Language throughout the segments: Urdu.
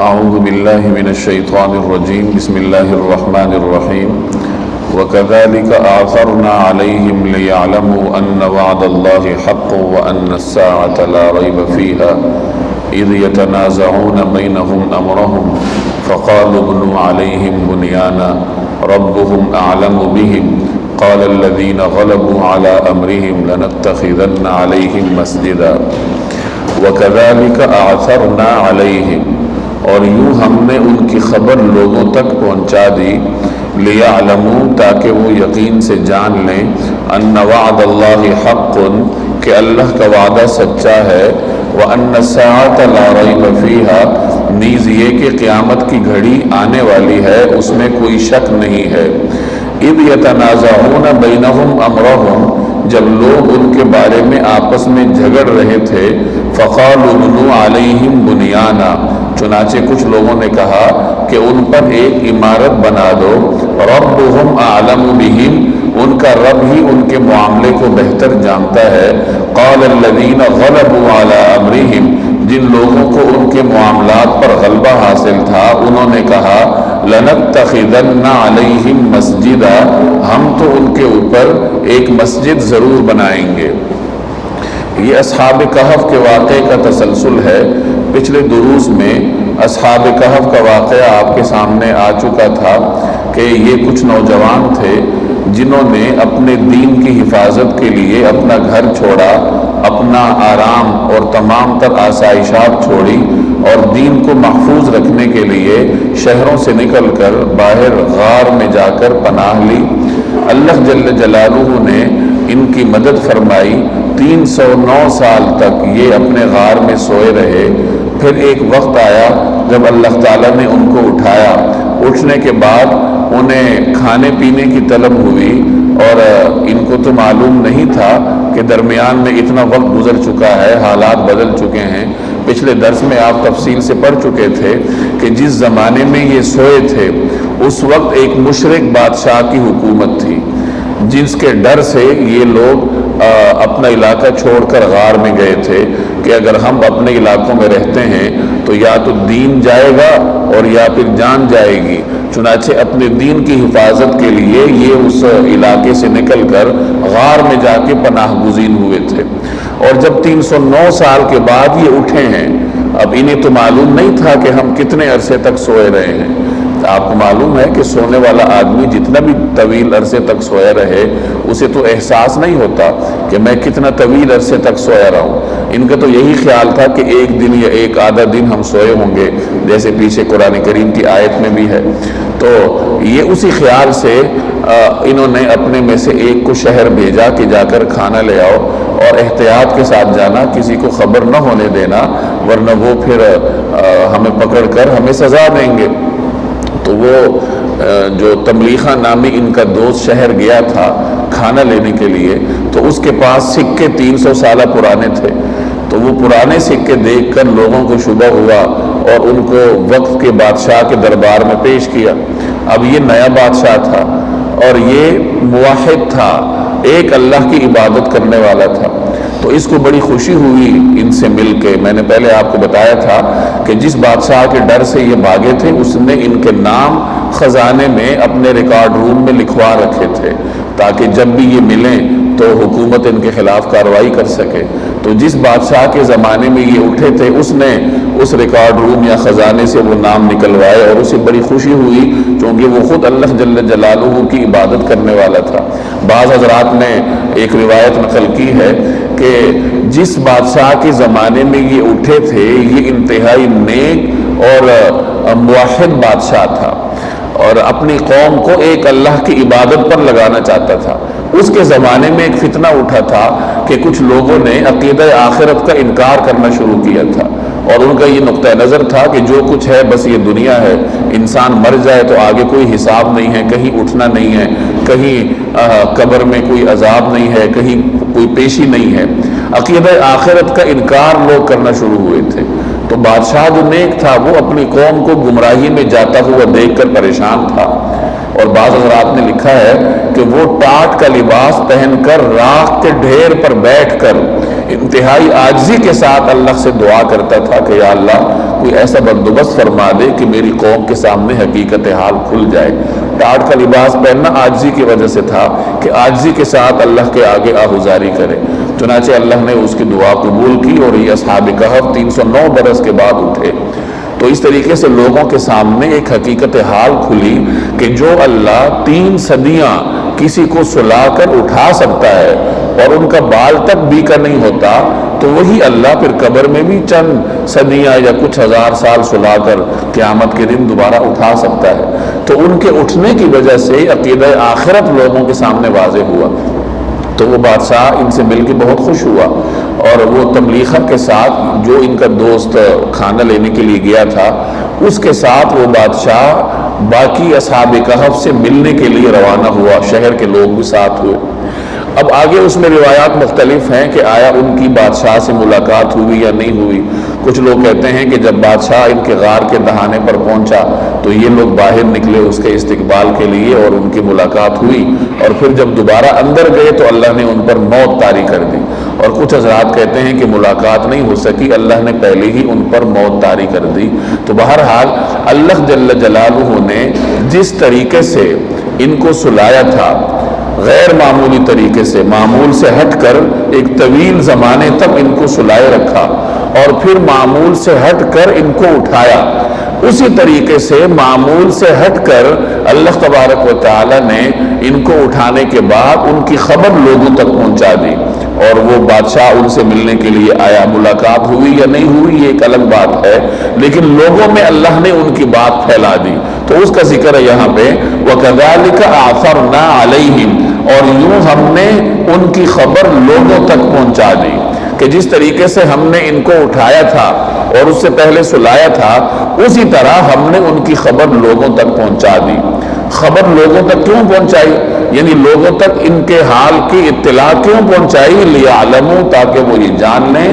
اعوذ باللہ من الشیطان الرجیم بسم اللہ الرحمن الرحیم وَكَذَلِكَ آثَرْنَا عَلَيْهِمْ لِيَعْلَمُوا أَنَّ وَعْدَ اللَّهِ حَقٌّ وَأَنَّ السَّاعَةَ لَا رَيْبَ فِيهَا إِذْ يَتَنَازَعُونَ بَيْنَهُمْ أَمْرَهُمْ فَقَالُوا ابْنُوا عَلَيْهِمْ بُنْيَانًا رَبُّهُمْ أَعْلَمُ بِهِمْ قَالَ الَّذِينَ غَلَبُوا عَلَى أَمْرِهِمْ لَنَتَّخِذَنَّ عَلَيْهِمْ مَسْجِدًا وَكَذَلِكَ آثَرْنَا عَلَيْهِمْ، اور یوں ہم نے ان کی خبر لوگوں تک پہنچا دی، لِيَعْلَمُوا تاکہ وہ یقین سے جان لیں، أَنَّ وَعْدَ اللَّهِ حَقٌّ کہ اللہ کا وعدہ سچا ہے، وَأَنَّ السَّاعَةَ لَا رَيْبَ فِيهَا نیز یہ کہ قیامت کی گھڑی آنے والی ہے اس میں کوئی شک نہیں ہے، اِذْ يَتَنَازَعُونَ بَيْنَهُمْ أَمْرَهُمْ جب لوگ ان کے بارے میں آپس میں جھگڑ رہے تھے، فَقَالُوا ابْنُوا عَلَيْهِمْ بُنْيَانًا چنانچہ کچھ لوگوں نے کہا کہ ان پر ایک عمارت بنا دو، ربهم اعلم بهم ان کا رب ہی ان کے معاملے کو بہتر جانتا ہے، قال الذين غلبوا على امرهم جن لوگوں کو ان کے معاملات پر غلبہ حاصل تھا انہوں نے کہا لنتخذن علیہم مسجدا ہم تو ان کے اوپر ایک مسجد ضرور بنائیں گے۔ یہ اصحاب کہف کے واقعے کا تسلسل ہے۔ پچھلے دروس میں اصحاب کہف کا واقعہ آپ کے سامنے آ چکا تھا کہ یہ کچھ نوجوان تھے جنہوں نے اپنے دین کی حفاظت کے لیے اپنا گھر چھوڑا، اپنا آرام اور تمام تر آسائشات چھوڑی اور دین کو محفوظ رکھنے کے لیے شہروں سے نکل کر باہر غار میں جا کر پناہ لی۔ اللہ جل جلالہ نے ان کی مدد فرمائی، 309 سال تک یہ اپنے غار میں سوئے رہے۔ پھر ایک وقت آیا جب اللہ تعالیٰ نے ان کو اٹھایا، اٹھنے کے بعد انہیں کھانے پینے کی طلب ہوئی اور ان کو تو معلوم نہیں تھا کہ درمیان میں اتنا وقت گزر چکا ہے، حالات بدل چکے ہیں۔ پچھلے درس میں آپ تفصیل سے پڑھ چکے تھے کہ جس زمانے میں یہ سوئے تھے اس وقت ایک مشرک بادشاہ کی حکومت تھی جس کے ڈر سے یہ لوگ اپنا علاقہ چھوڑ کر غار میں گئے تھے کہ اگر ہم اپنے علاقوں میں رہتے ہیں تو یا تو دین جائے گا اور یا پھر جان جائے گی، چنانچہ اپنے دین کی حفاظت کے لیے یہ اس علاقے سے نکل کر غار میں جا کے پناہ گزین ہوئے تھے۔ اور جب 309 سال کے بعد یہ اٹھے ہیں، اب انہیں تو معلوم نہیں تھا کہ ہم کتنے عرصے تک سوئے رہے ہیں۔ آپ کو معلوم ہے کہ سونے والا آدمی جتنا بھی طویل عرصے تک سویا رہے اسے تو احساس نہیں ہوتا کہ میں کتنا طویل عرصے تک سویا رہا ہوں۔ ان کا تو یہی خیال تھا کہ ایک دن یا ایک آدھا دن ہم سوئے ہوں گے، جیسے پیچھے قرآن کریم کی آیت میں بھی ہے۔ تو یہ اسی خیال سے انہوں نے اپنے میں سے ایک کو شہر بھیجا کہ جا کر کھانا لے آؤ اور احتیاط کے ساتھ جانا، کسی کو خبر نہ ہونے دینا ورنہ وہ پھر ہمیں پکڑ کر ہمیں سزا دیں گے۔ تو وہ جو تملیخہ نامی ان کا دوست شہر گیا تھا کھانا لینے کے لیے، تو اس کے پاس سکے 300 سالہ پرانے تھے، تو وہ پرانے سکے دیکھ کر لوگوں کو شبہ ہوا اور ان کو وقت کے بادشاہ کے دربار میں پیش کیا۔ اب یہ نیا بادشاہ تھا اور یہ موحد تھا، ایک اللہ کی عبادت کرنے والا تھا، تو اس کو بڑی خوشی ہوئی ان سے مل کے۔ میں نے پہلے آپ کو بتایا تھا کہ جس بادشاہ کے ڈر سے یہ بھاگے تھے اس نے ان کے نام خزانے میں اپنے ریکارڈ روم میں لکھوا رکھے تھے تاکہ جب بھی یہ ملیں تو حکومت ان کے خلاف کارروائی کر سکے۔ تو جس بادشاہ کے زمانے میں یہ اٹھے تھے اس نے اس ریکارڈ روم یا خزانے سے وہ نام نکلوائے اور اسے بڑی خوشی ہوئی کیونکہ وہ خود اللہ جل جلالہ کی عبادت کرنے والا تھا۔ بعض حضرات نے ایک روایت نقل کی ہے کہ جس بادشاہ کے زمانے میں یہ اٹھے تھے یہ انتہائی نیک اور موحد بادشاہ تھا اور اپنی قوم کو ایک اللہ کی عبادت پر لگانا چاہتا تھا۔ اس کے زمانے میں ایک فتنہ اٹھا تھا کہ کچھ لوگوں نے عقیدہ آخرت کا انکار کرنا شروع کیا تھا اور ان کا یہ نقطہ نظر تھا کہ جو کچھ ہے بس یہ دنیا ہے، انسان مر جائے تو آگے کوئی حساب نہیں ہے، کہیں اٹھنا نہیں ہے، کہیں قبر میں کوئی عذاب نہیں ہے، کہیں کوئی پیشی نہیں ہے۔ عقیدہ آخرت کا انکار لوگ کرنا شروع ہوئے تھے، تو بادشاہ جو نیک تھا وہ اپنی قوم کو گمراہی میں جاتا ہوا دیکھ کر پریشان تھا، اور بعض حضرات نے لکھا ہے کہ وہ ٹاٹ کا لباس پہن کر راکھ کے ڈھیر پر بیٹھ کر انتہائی عاجزی کے ساتھ اللہ سے دعا کرتا تھا کہ یا اللہ کوئی ایسا بندوبست فرما دے کہ میری قوم کے سامنے حقیقت حال کھل جائے۔ ٹاٹ کا لباس پہننا عاجزی کی وجہ سے تھا کہ عاجزی کے ساتھ اللہ کے آگے آہوزاری کرے، چنانچہ اللہ نے اس کی دعا قبول کی اور یہ اصحاب کہف 309 برس کے بعد اٹھے۔ تو اس طریقے سے لوگوں کے سامنے ایک حقیقت حال کھلی کہ جو اللہ 3 صدیاں کسی کو سلا کر اٹھا سکتا ہے اور ان کا بال تک بیکا نہیں ہوتا، تو وہی اللہ پھر قبر میں بھی چند صدیاں یا کچھ ہزار سال سلا کر قیامت کے دن دوبارہ اٹھا سکتا ہے۔ تو ان کے اٹھنے کی وجہ سے عقیدہ آخرت لوگوں کے سامنے واضح ہوا۔ تو وہ بادشاہ ان سے مل کے بہت خوش ہوا، اور وہ تملیخہ کے ساتھ جو ان کا دوست کھانا لینے کے لیے گیا تھا، اس کے ساتھ وہ بادشاہ باقی اصحاب کہف سے ملنے کے لیے روانہ ہوا، شہر کے لوگ بھی ساتھ ہوئے۔ اب آگے اس میں روایات مختلف ہیں کہ آیا ان کی بادشاہ سے ملاقات ہوئی یا نہیں ہوئی۔ کچھ لوگ کہتے ہیں کہ جب بادشاہ ان کے غار کے دہانے پر پہنچا تو یہ لوگ باہر نکلے اس کے استقبال کے لیے اور ان کی ملاقات ہوئی، اور پھر جب دوبارہ اندر گئے تو اللہ نے ان پر موت طاری کر دی۔ اور کچھ حضرات کہتے ہیں کہ ملاقات نہیں ہو سکی، اللہ نے پہلے ہی ان پر موت طاری کر دی۔ تو بہرحال اللہ جل جلالہ نے جس طریقے سے ان کو سلایا تھا، غیر معمولی طریقے سے، معمول سے ہٹ کر ایک طویل زمانے تک ان کو سلائے رکھا اور پھر معمول سے ہٹ کر ان کو اٹھایا، اسی طریقے سے معمول سے ہٹ کر اللہ تبارک و تعالی نے ان کو اٹھانے کے بعد ان کی خبر لوگوں تک پہنچا دی، اور وہ بادشاہ ان سے ملنے کے لیے آیا۔ ملاقات ہوئی یا نہیں ہوئی یہ ایک الگ بات ہے، لیکن لوگوں میں اللہ نے ان کی بات پھیلا دی۔ تو اس کا ذکر ہے یہاں پہ وَكَذَلِكَ أَعْثَرْنَا عَلَيْهِمْ، اور یوں ہم نے ان کی خبر لوگوں تک پہنچا دی کہ جس طریقے سے ہم نے ان کو اٹھایا تھا اور اس سے پہلے سلایا تھا، اسی طرح ہم نے ان کی خبر لوگوں تک پہنچا دی۔ خبر لوگوں تک کیوں پہنچائی؟ یعنی لوگوں تک ان کے حال کی اطلاع کیوں پہنچائی؟ لِيَعْلَمُوا، تاکہ وہ یہ جان لیں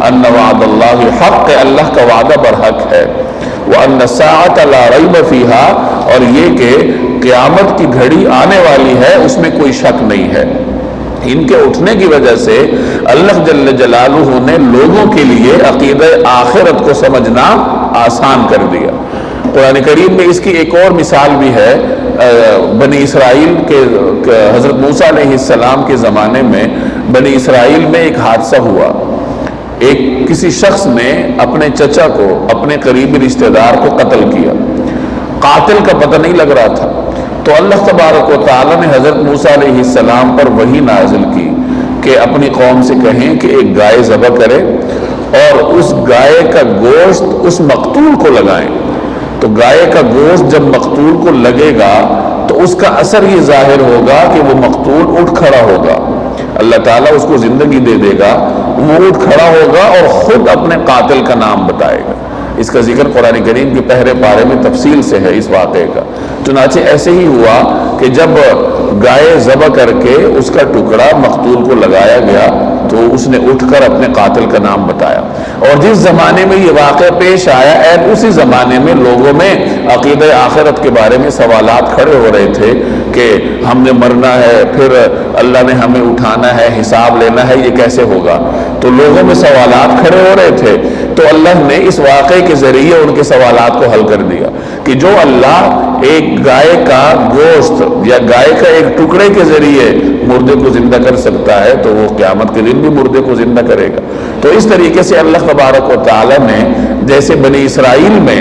أَنَّ وَعْدَ اللَّهِ حق، اللہ کا وعدہ برحق ہے، وَأَنَّ السَّاعَةَ لَا رَيْبَ فِيهَا، اور یہ کہ قیامت کی گھڑی آنے والی ہے، اس میں کوئی شک نہیں ہے۔ ان کے اٹھنے کی وجہ سے اللہ جل جلالہ نے لوگوں کے لیے عقیدہ آخرت کو سمجھنا آسان کر دیا۔ قرآن کریم میں اس کی ایک اور مثال بھی ہے۔ بنی اسرائیل کے حضرت موسیٰ علیہ السلام کے زمانے میں بنی اسرائیل میں ایک حادثہ ہوا۔ ایک کسی شخص نے اپنے چچا کو، اپنے قریبی رشتہ دار کو قتل کیا، قاتل کا پتہ نہیں لگ رہا تھا۔ تو اللہ تبارک و تعالی نے حضرت موسیٰ علیہ السلام پر وحی نازل کی کہ اپنی قوم سے کہیں کہ ایک گائے ذبح کرے اور اس گائے کا گوشت اس مقتول کو لگائیں۔ تو گائے کا گوشت جب مقتول کو لگے گا تو اس کا اثر یہ ظاہر ہوگا کہ وہ مقتول اٹھ کھڑا ہوگا، اللہ تعالیٰ اس کو زندگی دے دے گا، وہ اٹھ کھڑا ہوگا اور خود اپنے قاتل کا نام بتائے گا۔ اس کا ذکر قرآن کریم کے پہلے پارے میں تفصیل سے ہے اس واقعے کا۔ چنانچہ ایسے ہی ہوا کہ جب گائے ذبح کر کے اس کا ٹکڑا مقتول کو لگایا گیا تو اس نے اٹھ کر اپنے قاتل کا نام بتایا۔ اور جس زمانے میں یہ واقعہ پیش آیا، اسی زمانے میں لوگوں میں عقیدہ آخرت کے بارے میں سوالات کھڑے ہو رہے تھے کہ ہم نے مرنا ہے، پھر اللہ نے ہمیں اٹھانا ہے، حساب لینا ہے، یہ کیسے ہوگا؟ تو لوگوں میں سوالات کھڑے ہو رہے تھے، تو اللہ نے اس واقعے کے ذریعے ان کے سوالات کو حل کر دیا کہ جو اللہ ایک گائے کا گوشت یا گائے کا ایک ٹکڑے کے ذریعے مردے کو زندہ کر سکتا ہے تو وہ قیامت کے دن بھی مردے کو زندہ کرے گا۔ تو اس طریقے سے اللہ تبارک و تعالی نے جیسے بنی اسرائیل میں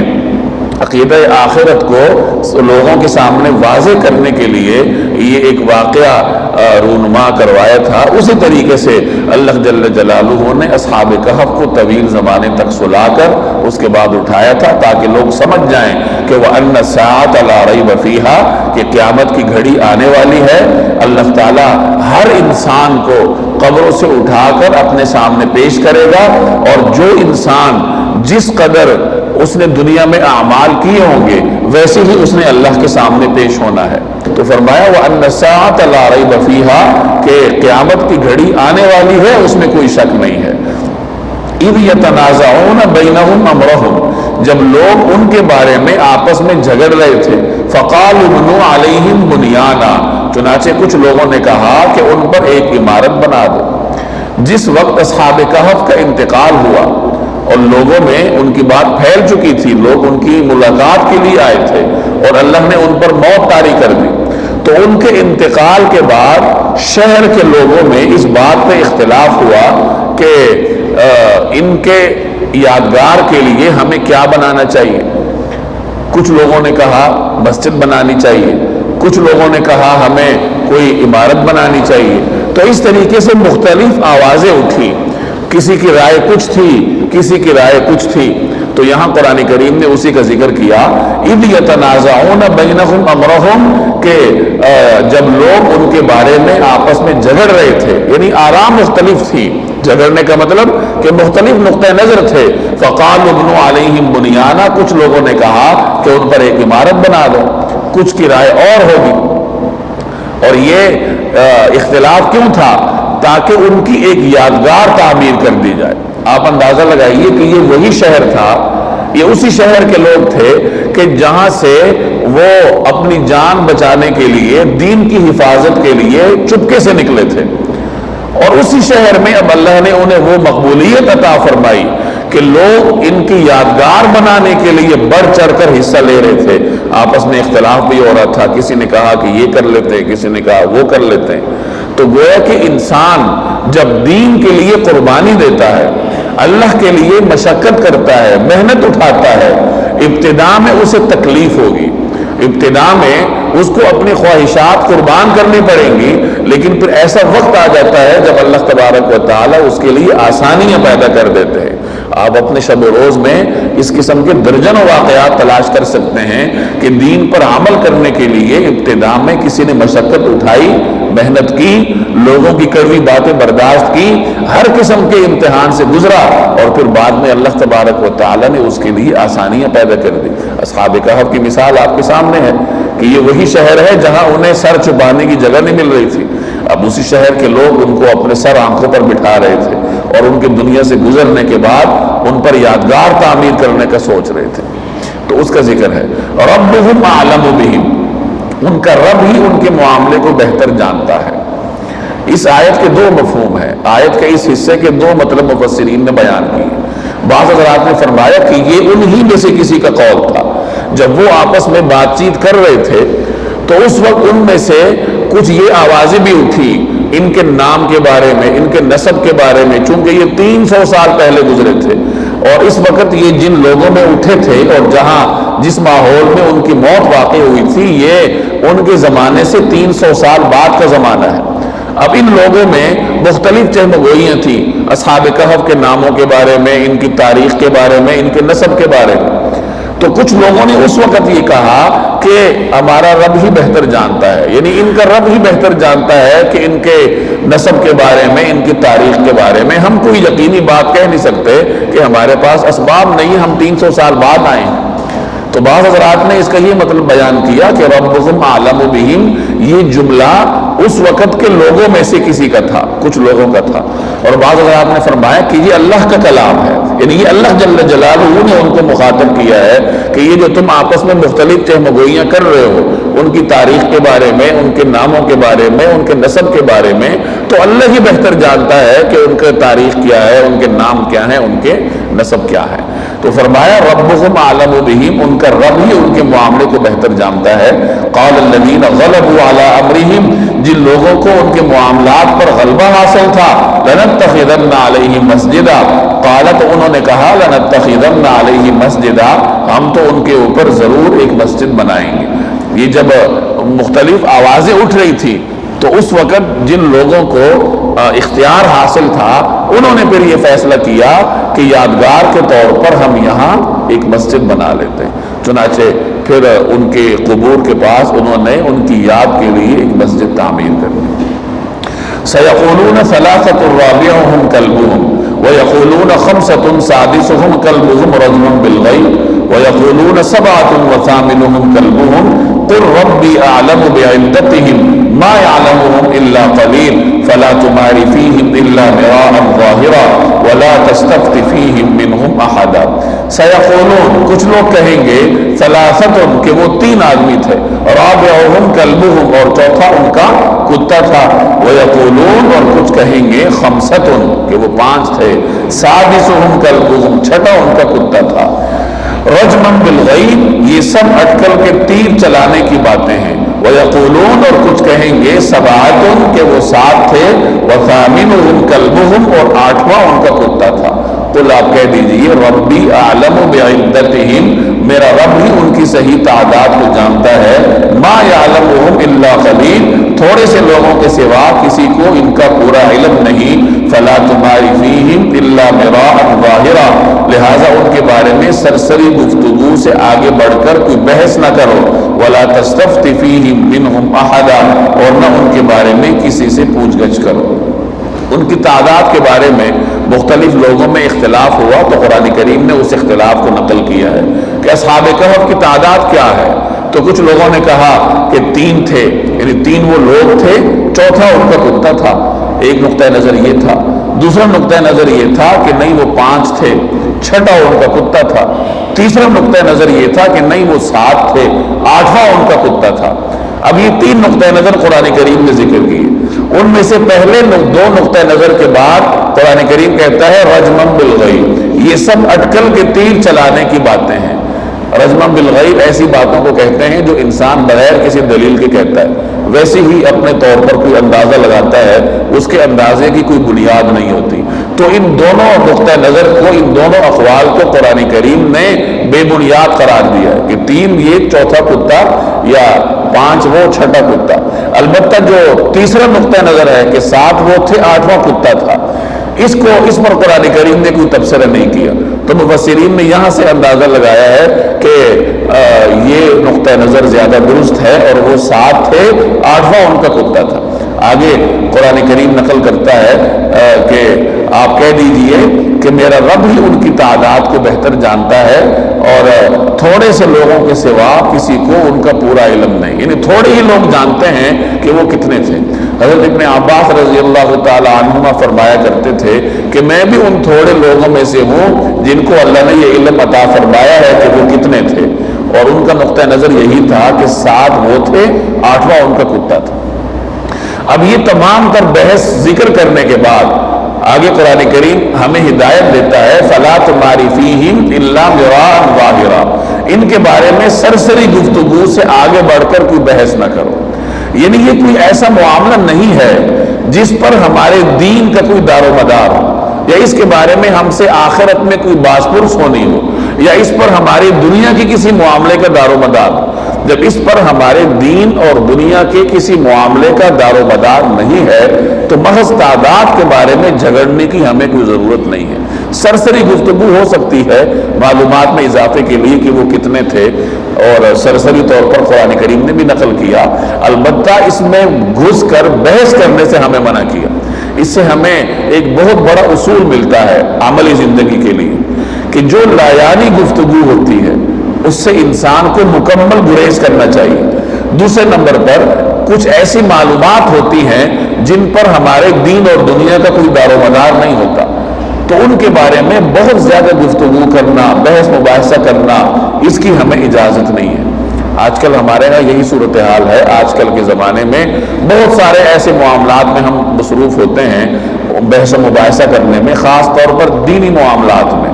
عقیدہ آخرت کو لوگوں کے سامنے واضح کرنے کے لیے یہ ایک واقعہ رونما کروایا تھا، اسی طریقے سے اللہ جل جلالہ نے اصحاب کہف کو طویل زمانے تک سلا کر اس کے بعد اٹھایا تھا تاکہ لوگ سمجھ جائیں کہ وَأَنَّ السَّاعَةَ لَا رَيْبَ فِيهَا، کہ قیامت کی گھڑی آنے والی ہے۔ اللہ تعالیٰ ہر انسان کو قبروں سے اٹھا کر اپنے سامنے پیش کرے گا، اور جو انسان جس قدر اس نے دنیا میں اعمال کیے ہوں گے ویسے ہی اس نے اللہ کے سامنے پیش ہونا ہے۔ تو فرمایا وَأَنَّ السَّاعَةَ لَا رَيْبَ فِيهَا، کہ قیامت کی گھڑی آنے والی ہے، اس میں کوئی شک نہیں ہے۔ اِذْ يَتَنَازَعُونَ بَيْنَهُمْ أَمْرَهُمْ، جب لوگ ان کے بارے میں آپس میں جھگڑ رہے تھے، فَقَالُوا ابْنُوا عَلَيْهِمْ بُنْيَانًا، چنانچہ کچھ لوگوں نے کہا کہ ان پر ایک عمارت بنا دو۔ جس وقت اصحاب کہف کا انتقال ہوا اور لوگوں میں ان کی بات پھیل چکی تھی، لوگ ان کی ملاقات کے لیے آئے تھے اور اللہ نے ان پر موت طاری کر دی۔ تو ان کے انتقال کے بعد شہر کے لوگوں میں اس بات پہ اختلاف ہوا کہ ان کے یادگار کے لیے ہمیں کیا بنانا چاہیے۔ کچھ لوگوں نے کہا مسجد بنانی چاہیے، کچھ لوگوں نے کہا ہمیں کوئی عمارت بنانی چاہیے۔ تو اس طریقے سے مختلف آوازیں اٹھی، کسی کی رائے کچھ تھی، کسی کی رائے کچھ تھی۔ تو یہاں قرآن کریم نے اسی کا ذکر کیا، اذ یتنازعون بینہم امرہم، کہ جب لوگ ان کے بارے میں آپس میں جھگڑ رہے تھے، یعنی آراء مختلف تھی، جھگڑنے کا مطلب کہ مختلف نقطہ نظر تھے۔ فقالوا ابنوا علیہم بنیانا، کچھ لوگوں نے کہا کہ ان پر ایک عمارت بنا دو، کچھ کی رائے اور ہوگی۔ اور یہ اختلاف کیوں تھا؟ تاکہ ان کی ایک یادگار تعمیر کر دی جائے۔ آپ اندازہ لگائیے کہ یہ وہی شہر تھا، یہ اسی شہر کے لوگ تھے کہ جہاں سے وہ اپنی جان بچانے کے لیے، دین کی حفاظت کے لیے چپکے سے نکلے تھے، اور اسی شہر میں اب اللہ نے انہیں وہ مقبولیت عطا فرمائی کہ لوگ ان کی یادگار بنانے کے لیے بڑھ چڑھ کر حصہ لے رہے تھے۔ آپس میں اختلاف بھی ہو رہا تھا، کسی نے کہا کہ یہ کر لیتے، کسی نے کہا وہ کر لیتے۔ تو گویا کہ انسان جب دین کے لیے قربانی دیتا ہے، اللہ کے لیے مشقت کرتا ہے، محنت اٹھاتا ہے، ابتدا میں اسے تکلیف ہوگی، ابتدا میں اس کو اپنی خواہشات قربان کرنی پڑیں گی، لیکن پھر ایسا وقت آ جاتا ہے جب اللہ تبارک و تعالیٰ اس کے لیے آسانیاں پیدا کر دیتے ہیں۔ آپ اپنے شب و روز میں اس قسم کے درجنوں واقعات تلاش کر سکتے ہیں کہ دین پر عمل کرنے کے لیے ابتدا میں کسی نے مشقت اٹھائی، محنت کی، لوگوں کی کڑوی باتیں برداشت کی، ہر قسم کے امتحان سے گزرا، اور پھر بعد میں اللہ تبارک و تعالیٰ نے اس کے لیے آسانیاں پیدا کر دی۔ اصحاب کہف کی مثال آپ کے سامنے ہے کہ یہ وہی شہر ہے جہاں انہیں سر چھپانے کی جگہ نہیں مل رہی تھی، اب اسی شہر کے لوگ ان کو اپنے سر آنکھوں پر بٹھا رہے تھے، اور ان کی دنیا سے گزرنے کے بعد ان پر یادگار تعمیر کرنے کا سوچ رہے تھے۔ تو اس کا ذکر ہے، ربہم اعلم بہم، ان کا رب ہی ان کے معاملے کو بہتر جانتا ہے۔ اس آیت کے دو مفہوم ہیں، آیت کے اس حصے کے دو مطلب مفسرین نے بیان کیے۔ بعض حضرات نے فرمایا کہ یہ انہی میں سے کسی کا قول تھا، جب وہ آپس میں بات چیت کر رہے تھے تو اس وقت ان میں سے کچھ یہ آوازیں بھی اٹھی ان کے نام کے بارے میں، ان کے نسب کے بارے میں، چونکہ یہ 300 سال پہلے گزرے تھے، اور اس وقت یہ جن لوگوں میں اٹھے تھے اور جس ماحول میں ان کی موت واقع ہوئی تھی، یہ ان کے زمانے سے 300 سال بعد کا زمانہ ہے۔ اب ان لوگوں میں مختلف چہمگوئیاں تھیں، اصحاب کہف کے ناموں کے بارے میں، ان کی تاریخ کے بارے میں، ان کے نسب کے بارے میں۔ تو کچھ لوگوں نے اس وقت یہ کہا کہ ہمارا رب ہی بہتر جانتا ہے، یعنی ان کا رب ہی بہتر جانتا ہے کہ ان کے نسب کے بارے میں، ان کی تاریخ کے بارے میں ہم کوئی یقینی بات کہہ نہیں سکتے کہ ہمارے پاس اسباب نہیں، ہم 300 سال بعد آئے ہیں۔ تو بعض حضرات نے اس کا یہ مطلب بیان کیا کہ ربہم اعلم بہم، یہ جملہ اس وقت کے لوگوں میں سے کسی کا تھا، کچھ لوگوں کا تھا، اور بعض حضرات نے فرمایا کہ یہ اللہ کا کلام ہے، یعنی یہ اللہ جل جلالہ نے ان کو مخاطب کیا ہے کہ یہ جو تم آپس میں مختلف چہمگوئیاں کر رہے ہو ان کی تاریخ کے بارے میں، ان کے ناموں کے بارے میں، ان کے نسب کے بارے میں، تو اللہ ہی بہتر جانتا ہے کہ ان کا تاریخ کیا ہے، ان کے نام کیا ہیں، ان کے نسب کیا ہے۔ تو فرمایا ربہم اعلم بہم، ان کا رب ہی ان کے معاملے کو بہتر جانتا ہے۔ قال الذین غلبوا علی امرہم، جن لوگوں کو ان کے معاملات پر غلبہ حاصل تھا، لنتخذن علیہم مسجدا، قالت انہوں نے کہا لنتخذن علیہم مسجدا، ہم تو ان کے اوپر ضرور ایک مسجد بنائیں گے۔ یہ جب مختلف آوازیں اٹھ رہی تھی تو اس وقت جن لوگوں کو اختیار حاصل تھا انہوں نے پھر یہ فیصلہ کیا کہ یادگار کے طور پر ہم یہاں ایک مسجد بنا لیتے ہیں۔ چنانچہ پھر ان کے قبور کے پاس انہوں نے ان کی یاد کے لیے ایک مسجد تعمیر کر دی۔ سَيَقُولُونَ ثَلَاثَةٌ رَابِعُهُمْ كَلْبُهُمْ وَيَقُولُونَ خَمْسَةٌ سَادِسُهُمْ كَلْبُهُمْ رَجْمٌ بِالْغَيْبِ وَيَقُولُونَ سَبْعَةٌ وَثَامِنُهُمْ كَلْبُهُمْ قُلْ رَبِّي أَعْلَمُ بِعِدَّتِهِمْ مَا يَعْلَمُهُمْ إِلَّا قَلِيلٌ فَلَا تُمَارِ فِيهِمْ إِلَّا مِرَاءً ظَاهِرًا وَلَا تَسْتَفْتِ فِيهِمْ مِنْهُمْ أَحَدًا۔ سیقولون کچھ لوگ کہیں گے ثلاثۃ کہ وہ 3 آدمی تھے، رابعہم کلبہم اور چوتھا ان کا کتا تھا، ویقولون اور کچھ کہیں گے خمسۃ کہ وہ 5 تھے، سادسہم کلبہم چھٹا ان کا کتا تھا، رجمًا بالغیب یہ سب اٹکل کے تیر چلانے کی باتیں ہیں، ویقولون اور کچھ کہیں گے سبعۃ کہ وہ 7 تھے، وثامنہم کلبہم اور 8واں ان کا کتا تھا۔ قل آپ کہہ دیجئے ربی اعلم بعدتہم میرا رب ہی ان کی صحیح تعداد کو جانتا ہے، ما یعلمہم الا قلیل تھوڑے سے لوگوں کے سوا کسی کو ان کا پورا علم نہیں، فلا تماری فیہم الا مراء ظاہرا لہذا ان کے بارے میں سرسری گفتگو سے آگے بڑھ کر کوئی بحث نہ کرو، ولا تستفت فیہم منہم احدا اور نہ ان کے بارے میں کسی سے پوچھ گچھ کرو۔ ان کی تعداد کے بارے میں مختلف لوگوں میں اختلاف ہوا تو قرآن کریم نے اس اختلاف کو نقل کیا ہے کہ اصحاب کہف کی تعداد کیا ہے، تو کچھ لوگوں نے کہا کہ 3 تھے، یعنی 3 وہ لوگ تھے، چوتھا ان کا کتا تھا، ایک نقطہ نظر یہ تھا۔ دوسرا نقطہ نظر یہ تھا کہ نہیں وہ 5 تھے، چھٹا ان کا کتا تھا۔ تیسرا نقطہ نظر یہ تھا کہ نہیں وہ 7 تھے، 8واں ان کا کتا تھا۔ اب یہ 3 نقطہ نظر قرآن کریم نے ذکر کیے، ان میں سے پہلے 2 نقطہ نظر کے بعد قرآن کریم کہتا ہے رجمًا بالغیب یہ سب اٹکل کے تیر چلانے کی باتیں ہیں۔ رجمًا بالغیب ایسی باتوں کو کہتے ہیں جو انسان بغیر کسی دلیل کے کہتا ہے، ویسے ہی اپنے طور پر کوئی اندازہ لگاتا ہے، اس کے اندازے کی کوئی بنیاد نہیں ہوتی۔ تو ان دونوں نقطہ نظر کو، ان دونوں اقوال کو قرآن کریم نے بے بنیاد قرار دیا ہے کہ 3 یہ چوتھا کتا یا 5 وہ چھٹا کتا۔ البتہ جو تیسرا نقطہ نظر ہے کہ 7 وہ تھے، 8واں کتا تھا، اس پر قرآن کریم نے کوئی تبصرہ نہیں کیا، تو مفسرین نے یہاں سے اندازہ لگایا ہے کہ یہ نقطہ نظر زیادہ درست ہے اور وہ 7 تھے، 8واں ان کا کتا تھا۔ آگے قرآن کریم نقل کرتا ہے کہ آپ کہہ دیجئے کہ میرا رب ہی ان کی تعداد کو بہتر جانتا ہے اور تھوڑے سے لوگوں کے سوا کسی کو ان کا پورا علم نہیں، یعنی تھوڑے ہی لوگ جانتے ہیں کہ وہ کتنے تھے۔ حضرت ابن عباس رضی اللہ تعالی عنہما فرمایا کرتے تھے کہ میں بھی ان تھوڑے لوگوں میں سے ہوں جن کو اللہ نے یہ علم عطا فرمایا ہے کہ وہ کتنے تھے، اور ان کا نقطہ نظر یہی تھا کہ 7 وہ تھے، 8واں ان کا کتا تھا۔ اب یہ تمام تر بحث ذکر کرنے کے بعد آگے قرآن کریم ہمیں ہدایت دیتا ہے فَلَا تُمَارِ فِيهِمْ إِلَّا مِرَاءً ظَاهِرًا ان کے بارے میں سرسری گفتگو سے آگے بڑھ کر کوئی بحث نہ کرو، یعنی یہ کوئی ایسا معاملہ نہیں ہے جس پر ہمارے دین کا کوئی دار و مدار ہو، یا اس کے بارے میں ہم سے آخرت میں کوئی باس پرس ہونی ہو، یا اس پر ہماری دنیا کی کسی معاملے کا دار و مدار ہو۔ جب اس پر ہمارے دین اور دنیا کے کسی معاملے کا دار و مدار نہیں ہے تو محض تعداد کے بارے میں جھگڑنے کی ہمیں کوئی ضرورت نہیں ہے۔ سرسری گفتگو ہو سکتی ہے معلومات میں اضافے کے لیے کہ وہ کتنے تھے، اور سرسری طور پر قرآن کریم نے بھی نقل کیا، البتہ اس میں گھس کر بحث کرنے سے ہمیں منع کیا۔ اس سے ہمیں ایک بہت بڑا اصول ملتا ہے عملی زندگی کے لیے کہ جو لایانی گفتگو ہوتی ہے اس سے انسان کو مکمل گریز کرنا چاہیے۔ دوسرے نمبر پر کچھ ایسی معلومات ہوتی ہیں جن پر ہمارے دین اور دنیا کا کوئی دار و مدار نہیں ہوتا، تو ان کے بارے میں بہت زیادہ گفتگو کرنا، بحث مباحثہ کرنا، اس کی ہمیں اجازت نہیں ہے۔ آج کل ہمارے یہاں یہی صورتحال ہے۔ آج کل کے زمانے میں بہت سارے ایسے معاملات میں ہم مصروف ہوتے ہیں بحث و مباحثہ کرنے میں، خاص طور پر دینی معاملات میں،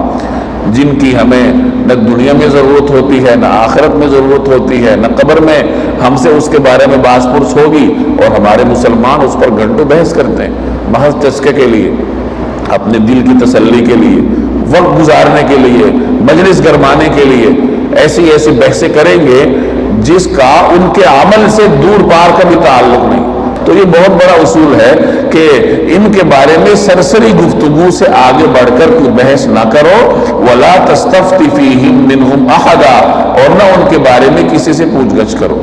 جن کی ہمیں نہ دنیا میں ضرورت ہوتی ہے، نہ آخرت میں ضرورت ہوتی ہے، نہ قبر میں ہم سے اس کے بارے میں باس پرس ہوگی، اور ہمارے مسلمان اس پر گھنٹوں بحث کرتے ہیں محض چسکے کے لیے، اپنے دل کی تسلی کے لیے، وقت گزارنے کے لیے، مجلس گرمانے کے لیے ایسی ایسی بحثیں کریں گے جس کا ان کے عمل سے دور پار کا بھی تعلق نہیں۔ تو یہ بہت بڑا اصول ہے کہ ان کے بارے میں سرسری گفتگو سے آگے بڑھ کر کوئی بحث نہ کرو، وَلَا تَسْتَفْتِ فِيهِمْ مِنْهُمْ أَحَدًا اور نہ ان کے بارے میں کسی سے پوچھ گچھ کرو۔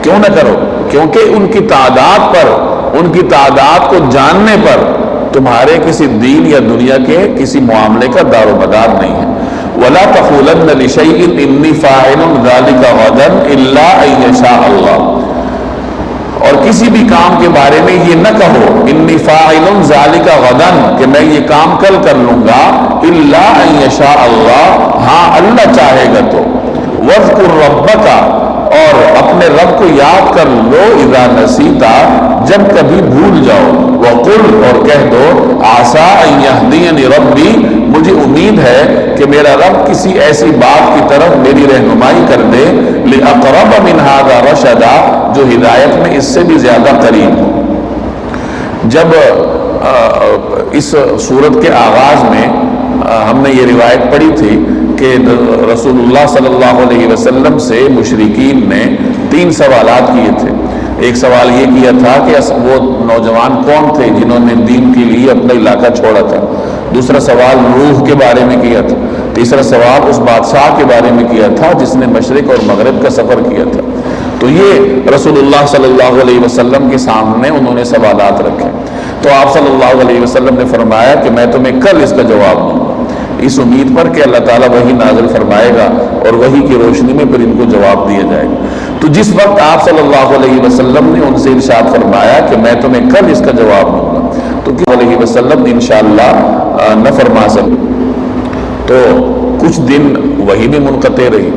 کیوں نہ کرو؟ کیونکہ ان کی تعداد پر، ان کی تعداد کو جاننے پر تمہارے کسی دین یا دنیا کے کسی معاملے کا دار و مدار نہیں ہے۔ وَلَا تَقُولَنَّ لِشَيْءٍ إِنِّي فَاعِلٌ ذَلِكَ غَدًا إِلَّا أَن يَشَاءَ اللَّهُ اور کسی بھی کام کے بارے میں یہ نہ کہو انی فاعل ذالک غدا کہ میں یہ کام کل کر لوں گا، الا ان یشاء اللہ، ہاں اللہ چاہے گا تو، واذکر ربک، اور اپنے رب کو یاد کر لو، اذا نسیتا، جب کبھی بھول جاؤ، وقل، اور کہہ دو، عسیٰ ان یہدینی ربی، مجھے امید ہے کہ میرا رب کسی ایسی بات کی طرف میری رہنمائی کر دے، لأقرب من ھذا رشدا، جو ہدایت میں اس سے بھی زیادہ قریب ہو۔ جب اس سورت کے آغاز میں ہم نے یہ روایت پڑھی تھی کہ رسول اللہ صلی اللہ علیہ وسلم سے مشرکین نے 3 سوالات کیے تھے۔ ایک سوال یہ کیا تھا کہ وہ نوجوان کون تھے جنہوں نے دین کے لیے اپنا علاقہ چھوڑا تھا، دوسرا سوال روح کے بارے میں کیا تھا، تیسرا سوال اس بادشاہ کے بارے میں کیا تھا جس نے مشرق اور مغرب کا سفر کیا تھا۔ تو یہ رسول اللہ صلی اللہ علیہ وسلم کے سامنے انہوں نے سوالات رکھے، تو آپ صلی اللہ علیہ وسلم نے فرمایا کہ میں تمہیں کل اس کا جواب دوں گا، اس امید پر کہ اللہ تعالیٰ وحی نازل فرمائے گا اور وحی کی روشنی میں پھر ان کو جواب دیا جائے گا۔ تو جس وقت آپ صلی اللہ علیہ وسلم نے ان سے ارشاد فرمایا کہ میں تمہیں کل اس کا جواب دوں گا، تو کہ علیہ وسلم انشاءاللہ نہ فرما سکے، تو کچھ دن وحی بھی منقطع رہی۔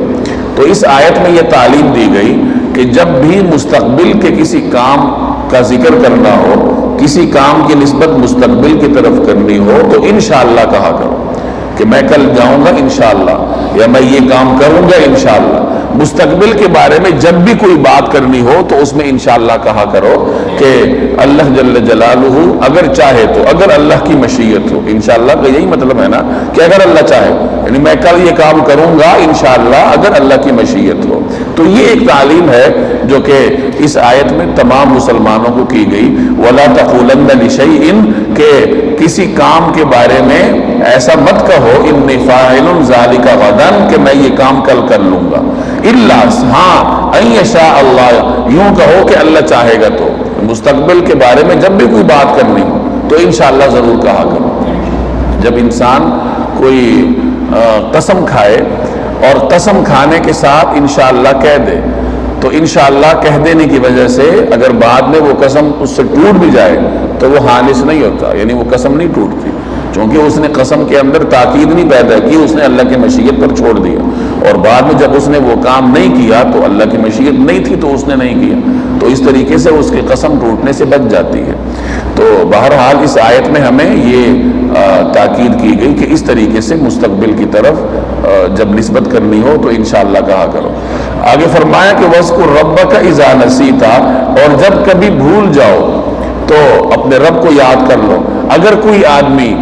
تو اس آیت میں یہ تعلیم دی گئی کہ جب بھی مستقبل کے کسی کام کا ذکر کرنا ہو، کسی کام کی نسبت مستقبل کی طرف کرنی ہو، تو انشاءاللہ کہا کرو کہ میں کل جاؤں گا انشاءاللہ، یا میں یہ کام کروں گا انشاءاللہ۔ مستقبل کے بارے میں جب بھی کوئی بات کرنی ہو تو اس میں انشاءاللہ کہا کرو کہ اللہ جل جلالہ اگر چاہے تو، اگر اللہ کی مشیت ہو۔ انشاءاللہ کا یہی مطلب ہے نا کہ اگر اللہ چاہے، یعنی میں کل یہ کام کروں گا انشاءاللہ اگر اللہ کی مشیت ہو۔ تو یہ ایک تعلیم ہے جو کہ اس آیت میں تمام مسلمانوں کو کی گئی، وَلَا تَقُولَنَّ لِشَيْءٍ، کہ کسی کام کے بارے میں ایسا مت کہو انی فاعل ذالک غدا کہ میں یہ کام کل کر لوں گا، الا، ہاں، ان یشاء اللہ، یوں کہو کہ اللہ چاہے گا تو۔ مستقبل کے بارے میں جب بھی کوئی بات کرنی ہو تو انشاءاللہ ضرور کہا کرو۔ جب انسان کوئی قسم کھائے اور قسم کھانے کے ساتھ انشاءاللہ کہہ دے، تو انشاءاللہ کہہ دینے کی وجہ سے اگر بعد میں وہ قسم اس سے ٹوٹ بھی جائے تو وہ خالص نہیں ہوتا، یعنی وہ قسم نہیں ٹوٹتی، چونکہ اس نے قسم کے اندر تاکید نہیں پیدا کی، اس نے اللہ کی مشیت پر چھوڑ دیا، اور بعد میں جب اس نے وہ کام نہیں کیا تو اللہ کی مشیت نہیں تھی تو اس نے نہیں کیا، تو اس طریقے سے اس کی قسم ٹوٹنے سے بچ جاتی ہے۔ تو بہرحال اس آیت میں ہمیں یہ تاکید کی گئی کہ اس طریقے سے مستقبل کی طرف جب نسبت کرنی ہو تو انشاءاللہ کہا کرو۔ آگے فرمایا کہ وَاذْكُرْ رَبَّكَ إِذَا نَسِيتَ، اور جب کبھی بھول جاؤ تو اپنے رب کو یاد کر لو۔ اگر کوئی آدمی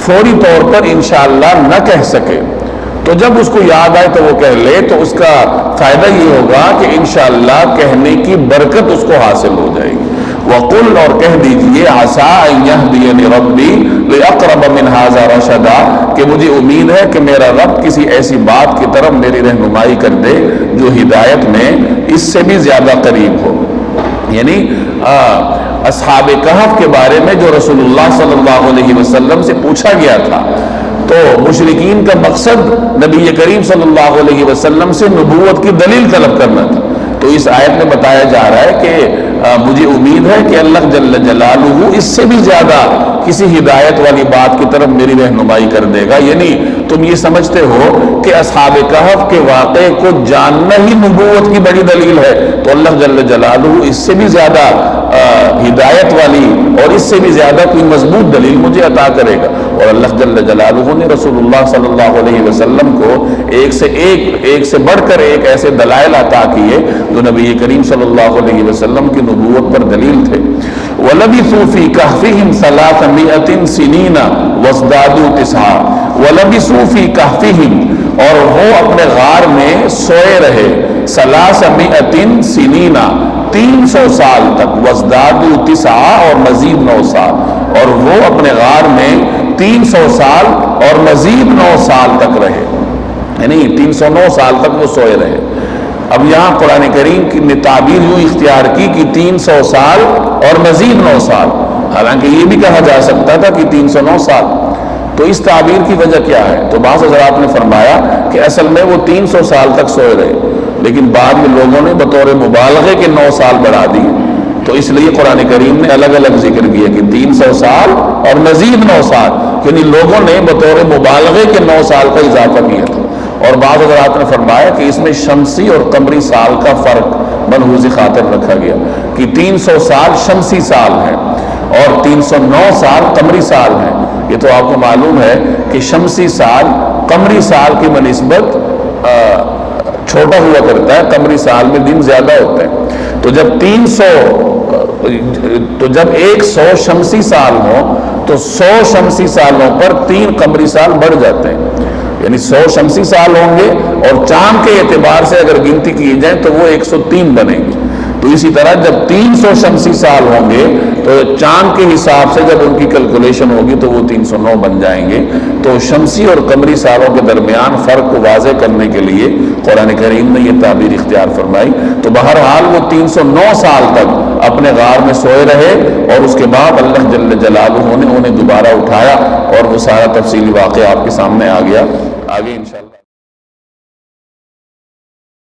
فوری طور پر انشاءاللہ نہ کہہ سکے تو جب اس کو یاد آئے تو وہ کہہ لے، تو اس کا فائدہ یہ ہوگا کہ انشاءاللہ کہنے کی برکت اس کو حاصل ہو جائے گی۔ وَقُلْ، اور کہہ دیجئے، عَسَىٰ أَن يَهْدِيَنِ رَبِّي لِأَقْرَبَ مِنْ هَٰذَا رَشَدًا، کہ مجھے امید ہے کہ میرا رب کسی ایسی بات کی طرف میری رہنمائی کر دے جو ہدایت میں اس سے بھی زیادہ قریب ہو۔ یعنی اصحاب کہف کے بارے میں جو رسول اللہ صلی اللہ علیہ وسلم سے پوچھا گیا تھا، تو مشرکین کا مقصد نبی کریم صلی اللہ علیہ وسلم سے نبوت کی دلیل طلب کرنا تھا۔ تو اس آیت میں بتایا جا رہا ہے کہ مجھے امید ہے کہ اللہ جل جلالہ اس سے بھی زیادہ کسی ہدایت والی بات کی طرف میری رہنمائی کر دے گا۔ یعنی تم یہ سمجھتے ہو کہ اصحاب کہف کے واقعے کو جاننا ہی نبوت کی بڑی دلیل ہے، تو اللہ جل جلالہ اس سے بھی زیادہ ہدایت والی اور اس سے بھی زیادہ کوئی مضبوط دلیل مجھے عطا کرے گا۔ اور اللہ جل جلالہ نے رسول اللہ صلی اللہ علیہ وسلم کو ایک سے بڑھ کر ایک ایسے دلائل عطا کیے جو نبی کریم صلی اللہ علیہ وسلم کی نبوت پر دلیل تھے۔ وَلَبِثُوا فِي كَهْفِهِمْ 300 سِنِينَ وَازْدَادُوا 9، وَلَبِثُوا فِي كَهْفِهِمْ، اور وہ اپنے غار میں سوئے رہے، 300 سِنِينَ، 300 سال تک، وَازْدَادُوا 9، اور مزید 9 سال، اور وہ اپنے غار میں 300 سال اور مزید 9 سال تک رہے، یعنی 309 سال تک وہ سوئے رہے۔ اب یہاں قرآن کریم نے تعبیر یوں اختیار کی کہ 300 سال اور مزید 9 سال، حالانکہ یہ بھی کہا جا سکتا تھا کہ 309 سال۔ تو اس تعبیر کی وجہ کیا ہے؟ تو بعض حضرات نے فرمایا کہ اصل میں وہ 300 سال تک سوئے رہے، لیکن بعد میں لوگوں نے بطور مبالغے کے 9 سال بڑھا دی، تو تو اس لیے قرآن کریم نے الگ الگ ذکر کیا کہ 300 سال اور مزید 9 سال، یعنی لوگوں نے بطور مبالغے کے 9 سال کا اضافہ کیا تھا۔ اور بعض حضرات نے فرمایا کہ اس میں شمسی اور قمری سال کا فرق ملحوظ خاطر رکھا گیا کہ 300 سال شمسی سال ہے اور 309 سال قمری سال ہے۔ یہ تو آپ کو معلوم ہے کہ شمسی سال قمری سال کی بنسبت چھوٹا ہوا کرتا ہے، قمری سال میں دن زیادہ ہوتے ہیں۔ تو جب 100 شمسی سال ہو تو 100 شمسی سالوں پر 3 قمری سال بڑھ جاتے ہیں، یعنی 100 شمسی سال ہوں گے اور چاند کے اعتبار سے اگر گنتی کی جائے تو وہ 103 بنیں گے۔ تو اسی طرح جب 300 شمسی سال ہوں گے تو چاند کے حساب سے جب ان کی کیلکولیشن ہوگی تو وہ 309 بن جائیں گے۔ تو شمسی اور قمری سالوں کے درمیان فرق کو واضح کرنے کے لیے قرآن کریم نے یہ تعبیر اختیار فرمائی۔ تو بہرحال وہ 309 سال تک اپنے غار میں سوئے رہے اور اس کے بعد اللہ جل جلالہ نے انہیں دوبارہ اٹھایا اور وہ سارا تفصیلی واقعہ آپ کے سامنے آ گیا۔ آگے انشاءاللہ